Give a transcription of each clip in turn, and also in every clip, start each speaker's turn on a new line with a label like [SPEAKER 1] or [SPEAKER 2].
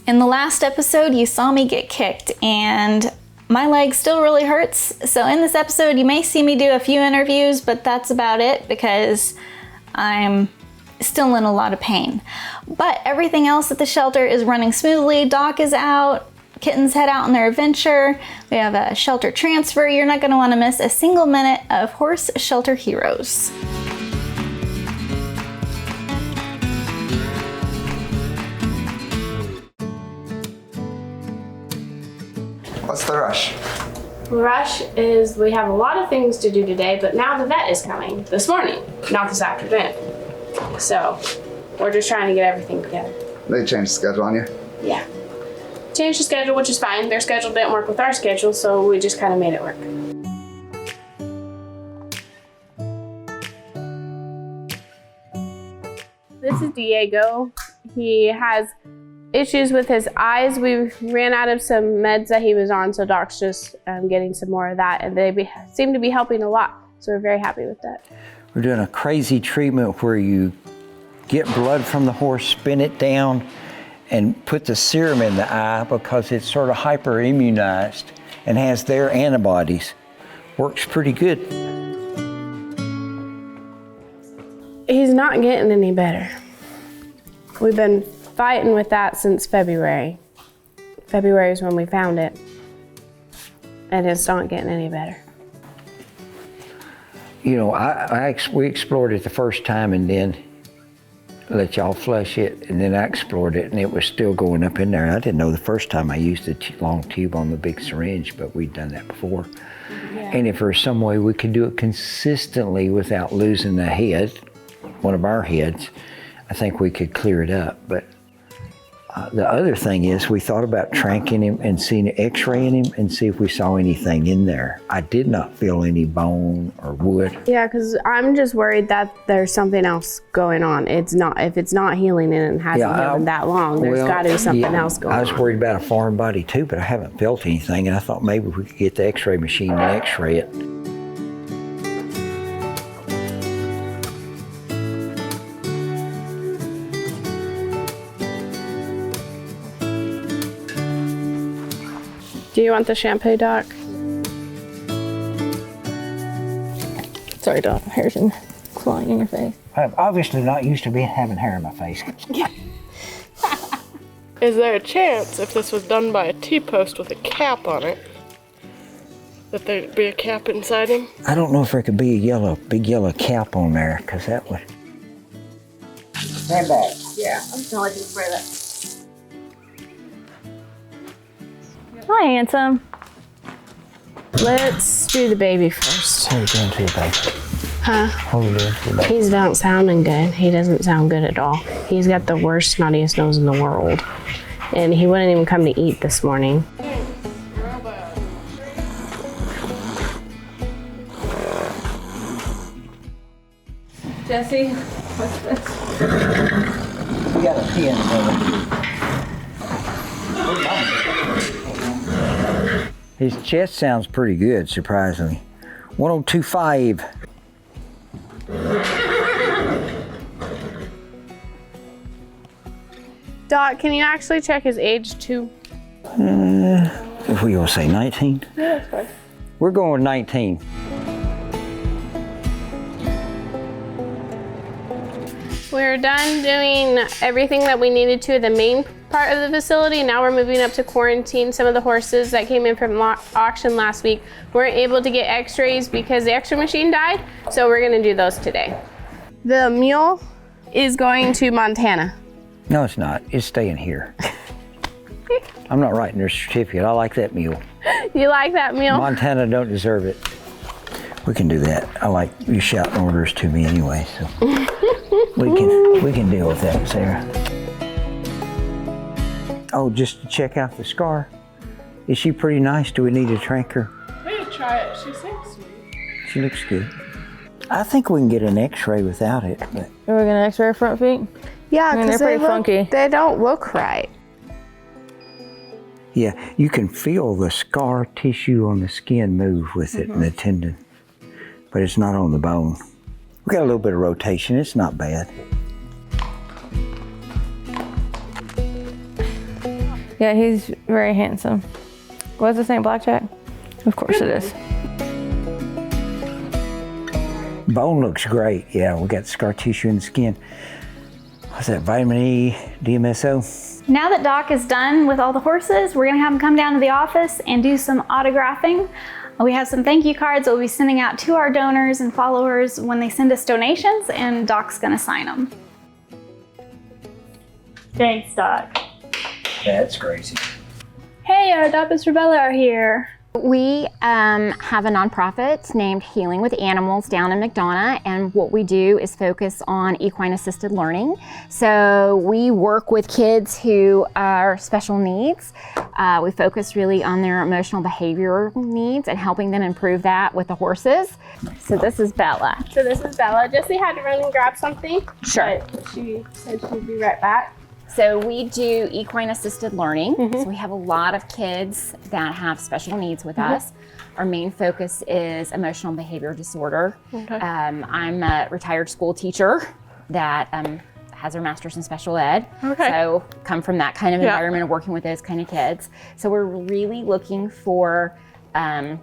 [SPEAKER 1] In the last episode, you saw me get kicked and my leg still really hurts. So in this episode, you may see me do a few interviews, but that's about it because I'm still in a lot of pain. But everything else at the shelter is running smoothly. Doc is out, kittens head out on their adventure. We have a shelter transfer. You're not gonna wanna miss a single minute of Horse Shelter Heroes.
[SPEAKER 2] What's the rush?
[SPEAKER 3] The rush is we have a lot of things to do today, but now the vet is coming this morning, not this afternoon. So we're just trying to get everything together.
[SPEAKER 2] They changed the schedule on you?
[SPEAKER 3] Yeah. Changed the schedule, which is fine. Their schedule didn't work with our schedule, so we just kind of made it work. This is Diego. He has issues with his eyes. We ran out of some meds that he was on, so Doc's just getting some more of that, and they seem to be helping a lot, so we're very happy with that.
[SPEAKER 4] We're doing a crazy treatment where you get blood from the horse, spin it down, and put the serum in the eye because it's sort of hyperimmunized and has their antibodies. Works pretty good.
[SPEAKER 3] He's not getting any better. We've been fighting with that since February. February is when we found it, and it's not getting any better.
[SPEAKER 4] You know, we explored it the first time and then let y'all flush it, and then I explored it and it was still going up in there. I didn't know the first time I used the long tube on the big syringe, but we'd done that before. Yeah. And if there's some way we could do it consistently without losing a head, one of our heads, I think we could clear it up. But the other thing is we thought about tranking him and seeing x-raying him and see if we saw anything in there. I did not feel any bone or wood.
[SPEAKER 3] Yeah, because I'm just worried that there's something else going on. If it's not healing and it hasn't healed that long, there's got to be something else going on.
[SPEAKER 4] I was worried about a foreign body too, but I haven't felt anything, and I thought maybe we could get the x-ray machine and x-ray it.
[SPEAKER 3] Do you want the shampoo, Doc?
[SPEAKER 1] Sorry, Doc, hair's flying in your face.
[SPEAKER 4] I'm obviously not used to having hair in my face.
[SPEAKER 5] Is there a chance, if this was done by a T-post with a cap on it, that there'd be a cap inside him?
[SPEAKER 4] I don't know if there could be a big yellow cap on there, because that would... Stand back.
[SPEAKER 1] Yeah, I'm just gonna let you spray that. Hi, handsome.
[SPEAKER 3] Let's do the baby first.
[SPEAKER 4] What are you doing to the baby?
[SPEAKER 3] Huh?
[SPEAKER 4] What are you doing to the baby?
[SPEAKER 3] He's not sounding good. He doesn't sound good at all. He's got the worst, snottiest nose in the world. And he wouldn't even come to eat this morning.
[SPEAKER 1] Jesse, what's this?
[SPEAKER 4] We got a pin for His chest sounds pretty good, surprisingly. 1025.
[SPEAKER 3] Doc, can you actually check his age too?
[SPEAKER 4] If we gonna say 19?
[SPEAKER 3] Yeah, that's fine.
[SPEAKER 4] We're going with 19.
[SPEAKER 3] We're done doing everything that we needed to at the main part of the facility. Now we're moving up to quarantine. Some of the horses that came in from auction last week weren't able to get x-rays because the x-ray machine died, so we're gonna do those today. The mule is going to Montana.
[SPEAKER 4] No, it's not. It's staying here. I'm not writing their certificate. I like that mule.
[SPEAKER 3] You like that mule?
[SPEAKER 4] Montana don't deserve it. We can do that. I like you shouting orders to me anyway, so we can deal with that, Sarah. Oh, just to check out the scar. Is she pretty nice? Do we need to trank her?
[SPEAKER 5] We could try it. She seems sweet.
[SPEAKER 4] She looks good. I think we can get an x-ray without it, but
[SPEAKER 1] Are we gonna x-ray her front feet?
[SPEAKER 3] Yeah,
[SPEAKER 1] they're
[SPEAKER 3] because
[SPEAKER 1] pretty funky.
[SPEAKER 3] They don't look right.
[SPEAKER 4] yeah, you can feel the scar tissue on the skin move with it and the tendon, but it's not on the bone. We got a little bit of rotation. It's not bad.
[SPEAKER 6] Yeah, he's very handsome. What's his name, BlackJack? Of course it is.
[SPEAKER 4] Bone looks great. Yeah, we got scar tissue in the skin. What's that, vitamin E, DMSO?
[SPEAKER 1] Now that Doc is done with all the horses, we're gonna have him come down to the office and do some autographing. We have some thank you cards that we'll be sending out to our donors and followers when they send us donations, and Doc's gonna sign them. Thanks, Doc.
[SPEAKER 4] That's crazy.
[SPEAKER 1] Hey, our adopters for Bella are here.
[SPEAKER 7] We have a nonprofit named Healing with Animals down in McDonough, and what we do is focus on equine assisted learning. So we work with kids who are special needs. We focus really on their emotional behavioral needs and helping them improve that with the horses. So this is Bella.
[SPEAKER 3] So this is Bella. Jessie had to run and grab something.
[SPEAKER 7] Sure.
[SPEAKER 3] But she said she'd be right back.
[SPEAKER 7] So we do equine assisted learning. So we have a lot of kids that have special needs with us. Our main focus is emotional behavior disorder. I'm a retired school teacher that has her master's in special ed. So come from that kind of environment of working with those kind of kids. So we're really looking for a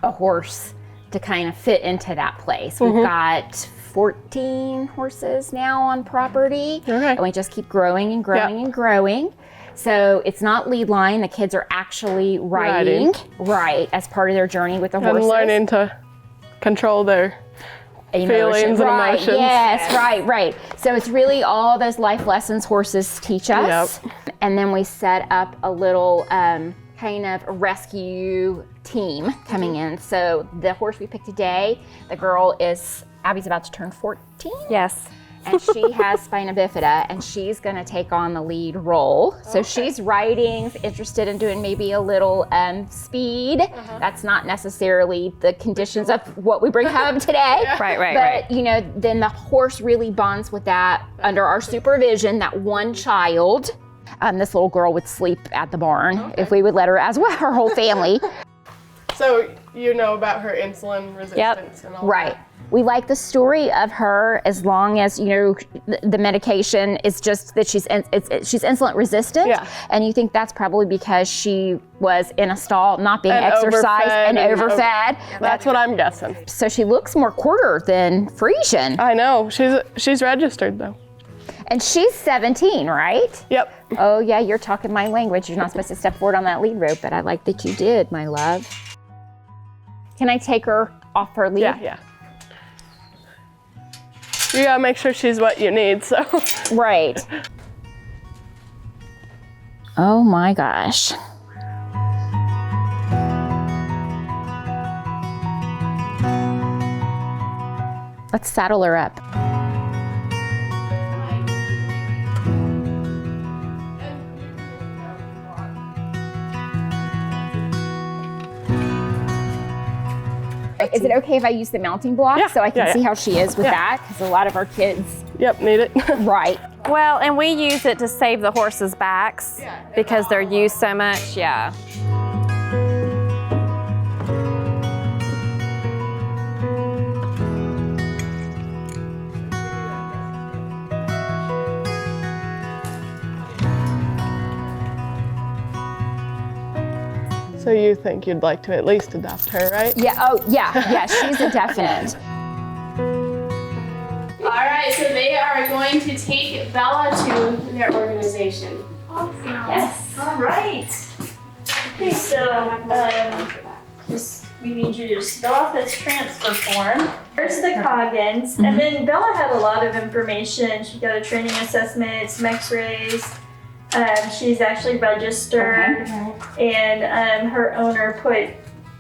[SPEAKER 7] horse to kind of fit into that place. We've got 14 horses now on property, and we just keep growing and growing and growing. So it's not lead line, the kids are actually riding right as part of their journey with the horses.
[SPEAKER 5] And learning to control their feelings and emotions.
[SPEAKER 7] Yes, right. So it's really all those life lessons horses teach us. And then we set up a little kind of rescue team coming in. So the horse we picked today, the girl Abby's about to turn 14.
[SPEAKER 6] Yes.
[SPEAKER 7] And she has spina bifida, and she's gonna take on the lead role. So she's riding, interested in doing maybe a little speed. That's not necessarily the conditions of what we bring home today. But you know, then the horse really bonds with that under our supervision, that one child. This little girl would sleep at the barn if we would let her, as well, her whole family.
[SPEAKER 5] So you know about her insulin resistance and all that.
[SPEAKER 7] We like the story of her as long as, you know, the medication is just that she's insulin resistant. And you think that's probably because she was in a stall, not being exercised and overfed.
[SPEAKER 5] That's what I'm guessing.
[SPEAKER 7] So she looks more quarter than Frisian.
[SPEAKER 5] I know. She's registered though.
[SPEAKER 7] And she's 17, right?
[SPEAKER 5] Yep.
[SPEAKER 7] Oh yeah, you're talking my language. You're not supposed to step forward on that lead rope, but I like that you did, my love. Can I take her off her lead?
[SPEAKER 5] Yeah. You gotta make sure she's what you need, so.
[SPEAKER 7] Right. Oh my gosh. Let's saddle her up. Is it okay if I use the mounting block so I can see how she is with that? Because a lot of our kids
[SPEAKER 5] need it.
[SPEAKER 7] Right.
[SPEAKER 6] Well, and we use it to save the horses' backs because they're used so much.
[SPEAKER 5] So you think you'd like to at least adopt her, right?
[SPEAKER 7] Yeah, she's a definite.
[SPEAKER 3] All right, so they are going to take Bella to their organization.
[SPEAKER 1] Awesome. Yes. All right. Okay, so we need you to fill out this transfer form. Here's the Coggins, and then Bella had a lot of information. She got a training assessment, some x-rays. She's actually registered, and her owner put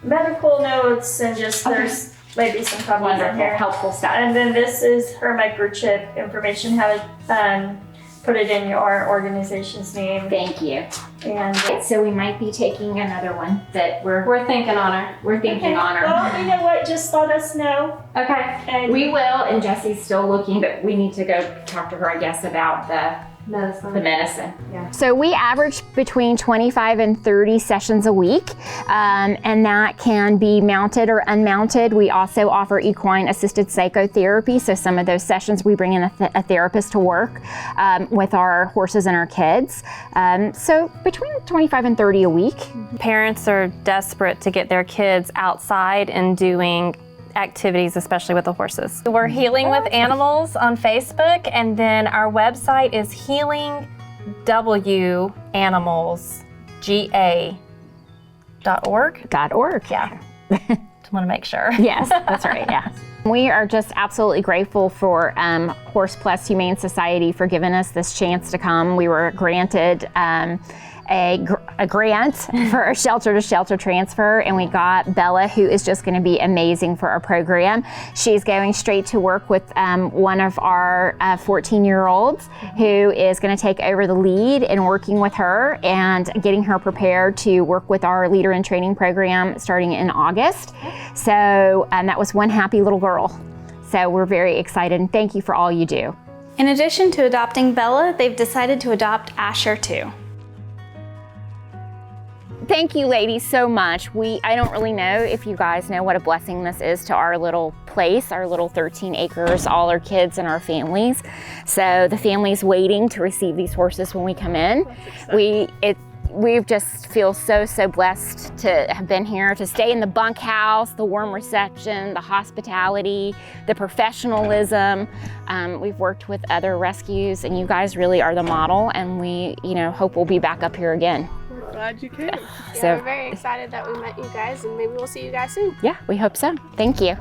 [SPEAKER 1] medical notes and just there's maybe some copies in here.
[SPEAKER 7] Helpful stuff.
[SPEAKER 1] And then this is her microchip information, how to put it in your organization's name.
[SPEAKER 7] Thank you.
[SPEAKER 1] And
[SPEAKER 7] so we might be taking another one that we're
[SPEAKER 6] thinking on her.
[SPEAKER 7] We're thinking on her.
[SPEAKER 1] Well, you know what? Just let us know.
[SPEAKER 7] Okay.
[SPEAKER 1] And
[SPEAKER 7] We will, and Jessie's still looking, but we need to go talk to her, I guess, about The medicine. Yeah. So we average between 25 and 30 sessions a week, and that can be mounted or unmounted. We also offer equine assisted psychotherapy. So some of those sessions we bring in a therapist to work with our horses and our kids. So between 25 and 30 a week.
[SPEAKER 6] Parents are desperate to get their kids outside and doing activities, especially with the horses. We're Healing with Animals on Facebook, and then our website is healingwanimalsga.org. Yeah. Just want to make sure.
[SPEAKER 7] Yes, that's right. Yeah. We are just absolutely grateful for Plus Humane Society for giving us this chance to come. We were granted a grant for a shelter-to-shelter transfer, and we got Bella, who is just going to be amazing for our program. She's going straight to work with one of our 14-year-olds who is going to take over the lead in working with her and getting her prepared to work with our leader in training program starting in August. So that was one happy little girl. So we're very excited, and thank you for all you do.
[SPEAKER 1] In addition to adopting Bella, they've decided to adopt Asher too.
[SPEAKER 7] Thank you, ladies, so much. I don't really know if you guys know what a blessing this is to our little place, our little 13 acres, all our kids and our families. So the family's waiting to receive these horses when we come in. We just feel so blessed to have been here, to stay in the bunkhouse, the warm reception, the hospitality, the professionalism. We've worked with other rescues, and you guys really are the model, and we hope we'll be back up here again.
[SPEAKER 5] Glad you came.
[SPEAKER 3] So we're very excited that we met you guys, and maybe we'll see you guys soon.
[SPEAKER 7] Yeah, we hope so. Thank you.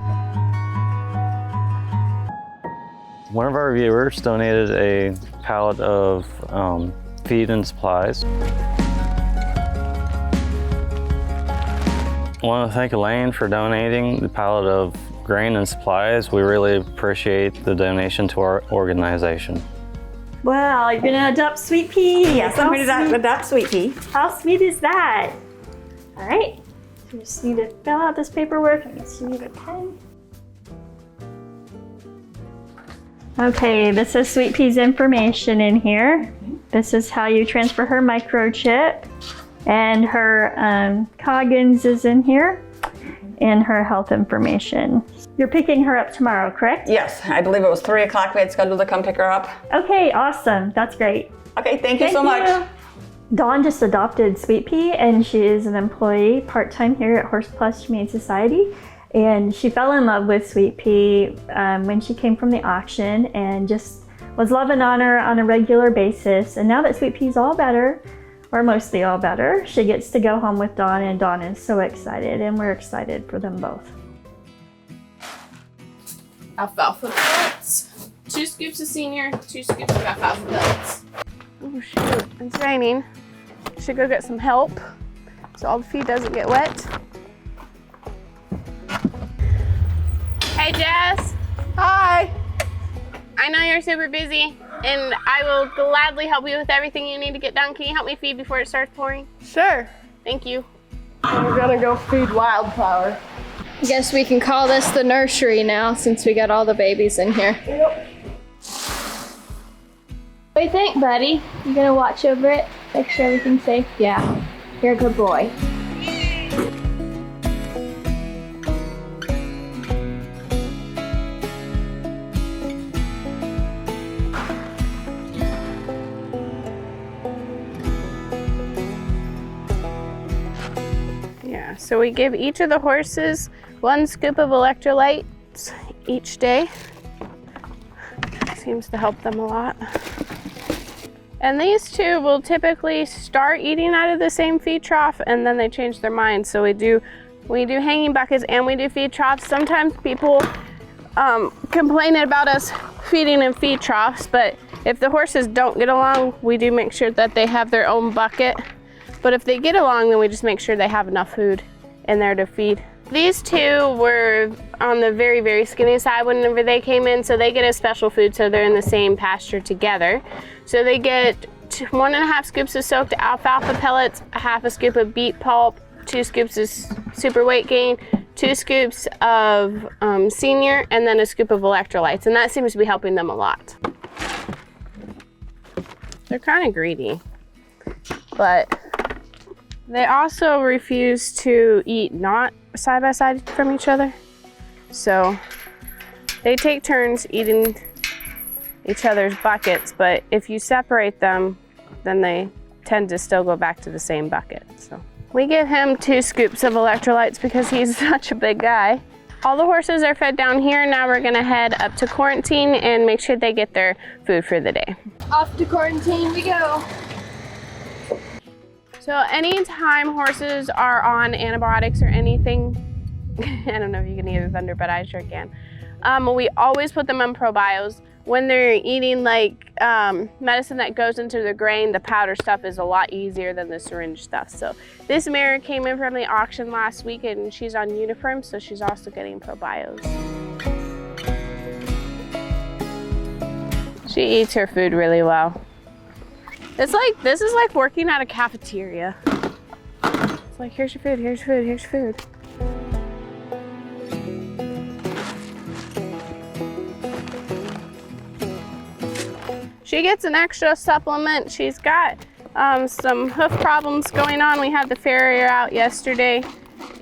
[SPEAKER 8] One of our viewers donated a pallet of feed and supplies. I want to thank Elaine for donating the pallet of grain and supplies. We really appreciate the donation to our organization.
[SPEAKER 9] Wow, you're gonna adopt SweetPea?
[SPEAKER 10] Yes, I'm going to adopt SweetPea.
[SPEAKER 9] How sweet is that? All right, you just need to fill out this paperwork. I guess you need a pen. Okay, this is SweetPea's information in here. This is how you transfer her microchip, and her Coggins is in here, and her health information. You're picking her up tomorrow, correct?
[SPEAKER 10] Yes, I believe it was 3 o'clock we had scheduled to come pick her up.
[SPEAKER 9] Okay, awesome. That's great.
[SPEAKER 10] Okay, thank you so much.
[SPEAKER 9] Dawn just adopted SweetPea, and she is an employee part-time here at Plus Humane Society. And she fell in love with SweetPea when she came from the auction, and just was loving on her on a regular basis. And now that SweetPea's all better, or mostly all better, she gets to go home with Dawn, and Dawn is so excited, and we're excited for them both.
[SPEAKER 3] Alfalfa pellets. 2 scoops of senior, 2 scoops of alfalfa pellets. Oh shoot, it's raining. Should go get some help so all the feed doesn't get wet. Hey Jess.
[SPEAKER 5] Hi.
[SPEAKER 3] I know you're super busy, and I will gladly help you with everything you need to get done. Can you help me feed before it starts pouring?
[SPEAKER 5] Sure.
[SPEAKER 3] Thank you.
[SPEAKER 5] We're gonna go feed Wildflower.
[SPEAKER 3] I guess we can call this the nursery now since we got all the babies in here.
[SPEAKER 5] Yep.
[SPEAKER 3] What do you think, buddy? You gonna watch over it? Make sure everything's safe? Yeah. You're a good boy. Yeah, so we give each of the horses 1 scoop of electrolytes each day. Seems to help them a lot. And these two will typically start eating out of the same feed trough, and then they change their minds. So we do hanging buckets and we do feed troughs. Sometimes people complain about us feeding in feed troughs, but if the horses don't get along, we do make sure that they have their own bucket. But if they get along, then we just make sure they have enough food in there to feed. These two were on the very, very skinny side whenever they came in, so they get a special food, so they're in the same pasture together. So they get 1.5 scoops of soaked alfalfa pellets, 1/2 scoop of beet pulp, 2 scoops of super weight gain, 2 scoops of senior, and then a scoop of electrolytes, and that seems to be helping them a lot. They're kind of greedy, but they also refuse to eat not side by side from each other. So they take turns eating each other's buckets, but if you separate them, then they tend to still go back to the same bucket. So we give him 2 scoops of electrolytes because he's such a big guy. All the horses are fed down here. Now we're gonna head up to quarantine and make sure they get their food for the day. Off to quarantine we go. So anytime horses are on antibiotics or anything, I don't know if you can hear the thunder, but I sure can. We always put them on probios. When they're eating like medicine that goes into the grain, the powder stuff is a lot easier than the syringe stuff. So this mare came in from the auction last week and she's on uniform, so she's also getting probios. She eats her food really well. This is like working at a cafeteria. It's like, here's your food, here's your food, here's your food. She gets an extra supplement. She's got some hoof problems going on. We had the farrier out yesterday,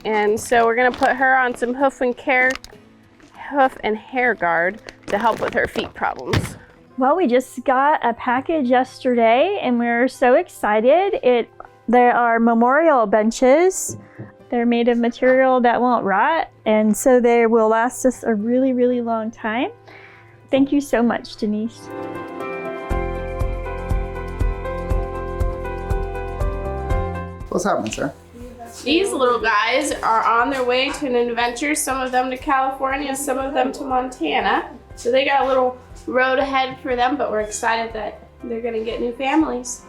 [SPEAKER 3] and so we're gonna put her on some hoof and hair guard to help with her feet problems.
[SPEAKER 9] Well, we just got a package yesterday and we're so excited. There are memorial benches. They're made of material that won't rot, and so they will last us a really, really long time. Thank you so much, Denise.
[SPEAKER 2] What's happening, sir?
[SPEAKER 3] These little guys are on their way to an adventure, some of them to California, some of them to Montana. So they got a little road ahead for them, but we're excited that they're gonna get new families.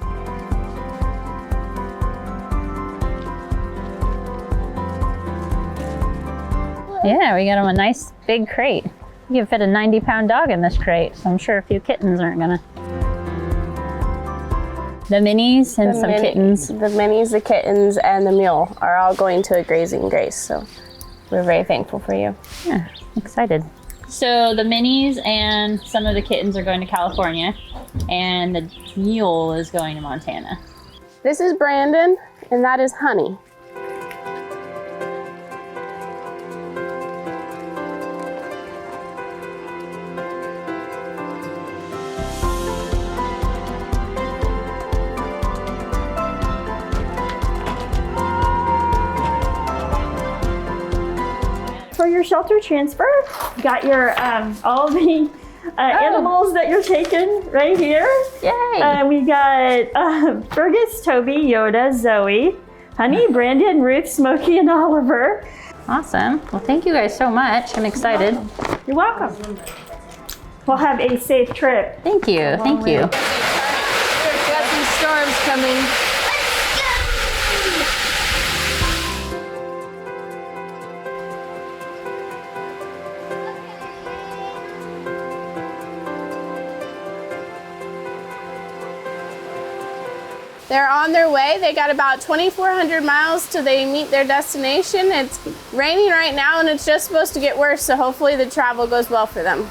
[SPEAKER 11] Yeah, we got them a nice big crate. You can fit a 90-pound dog in this crate, so I'm sure a few kittens aren't gonna. The minis and some kittens.
[SPEAKER 3] The minis, the kittens, and the mule are all going to a grazing grace, so we're very thankful for you.
[SPEAKER 11] Yeah, excited.
[SPEAKER 12] So the minis and some of the kittens are going to California, and the mule is going to Montana.
[SPEAKER 3] This is Brandon, and that is Honey.
[SPEAKER 9] For your shelter transfer, you got your all the animals that you're taking right here.
[SPEAKER 11] Yay!
[SPEAKER 9] We got Fergus, Toby, Yoda, Zoe, Honey, Brandon, Ruth, Smokey, and Oliver.
[SPEAKER 11] Awesome. Well, thank you guys so much. I'm excited.
[SPEAKER 9] You're welcome. We'll have a safe trip.
[SPEAKER 11] Thank you. Thank you.
[SPEAKER 3] We've got some storms coming. They're on their way. They got about 2,400 miles till they meet their destination. It's raining right now and it's just supposed to get worse, so hopefully the travel goes well for them.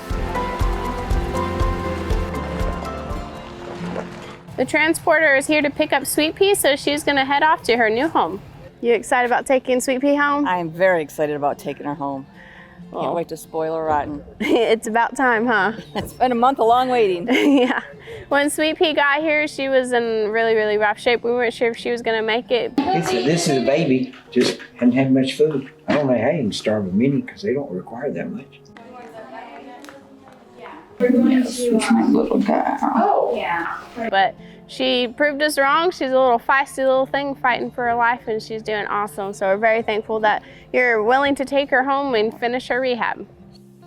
[SPEAKER 3] The transporter is here to pick up SweetPea, so she's gonna head off to her new home. You excited about taking SweetPea home?
[SPEAKER 10] I am very excited about taking her home. Can't wait to spoil her rotten.
[SPEAKER 3] It's about time, huh?
[SPEAKER 10] It's been a month of long waiting.
[SPEAKER 3] Yeah. When SweetPea got here, she was in really, really rough shape. We weren't sure if she was gonna make it.
[SPEAKER 4] This is a baby, just hadn't had much food. I don't know how you can starve a mini because they don't require that much.
[SPEAKER 2] Yes, my little girl.
[SPEAKER 3] Oh, yeah. But she proved us wrong. She's a little feisty little thing fighting for her life, and she's doing awesome. So we're very thankful that you're willing to take her home and finish her rehab.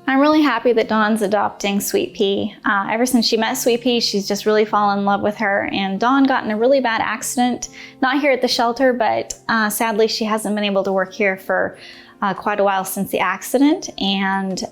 [SPEAKER 1] I'm really happy that Dawn's adopting SweetPea. Ever since she met SweetPea, she's just really fallen in love with her. And Dawn got in a really bad accident, not here at the shelter, but sadly she hasn't been able to work here for quite a while since the accident. And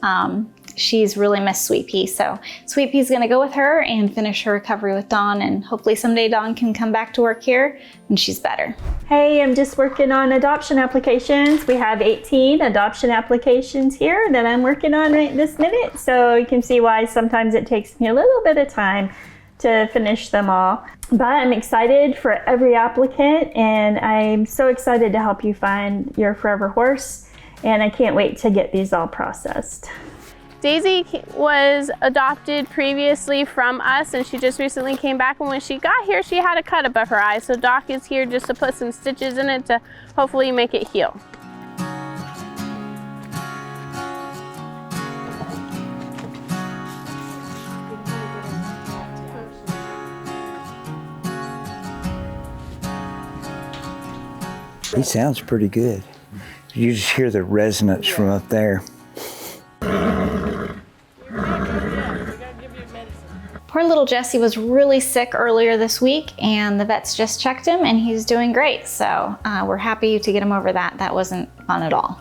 [SPEAKER 1] she's really missed SweetPea. So SweetPea's gonna go with her and finish her recovery with Dawn, and hopefully someday Dawn can come back to work here when she's better.
[SPEAKER 9] Hey, I'm just working on adoption applications. We have 18 adoption applications here that I'm working on right this minute. So you can see why sometimes it takes me a little bit of time to finish them all. But I'm excited for every applicant, and I'm so excited to help you find your forever horse, and I can't wait to get these all processed.
[SPEAKER 3] Daisy was adopted previously from us, and she just recently came back, and when she got here she had a cut above her eye, so Doc is here just to put some stitches in it to hopefully make it heal.
[SPEAKER 4] He sounds pretty good. You just hear the resonance from up there.
[SPEAKER 1] Poor little Jesse was really sick earlier this week, and the vets just checked him and he's doing great. So we're happy to get him over that. That wasn't fun at all.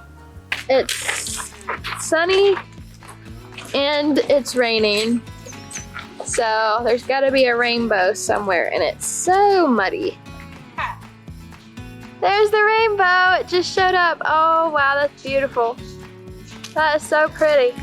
[SPEAKER 13] It's sunny and it's raining. So there's gotta be a rainbow somewhere, and it's so muddy. There's the rainbow, it just showed up. Oh wow, that's beautiful. That is so pretty.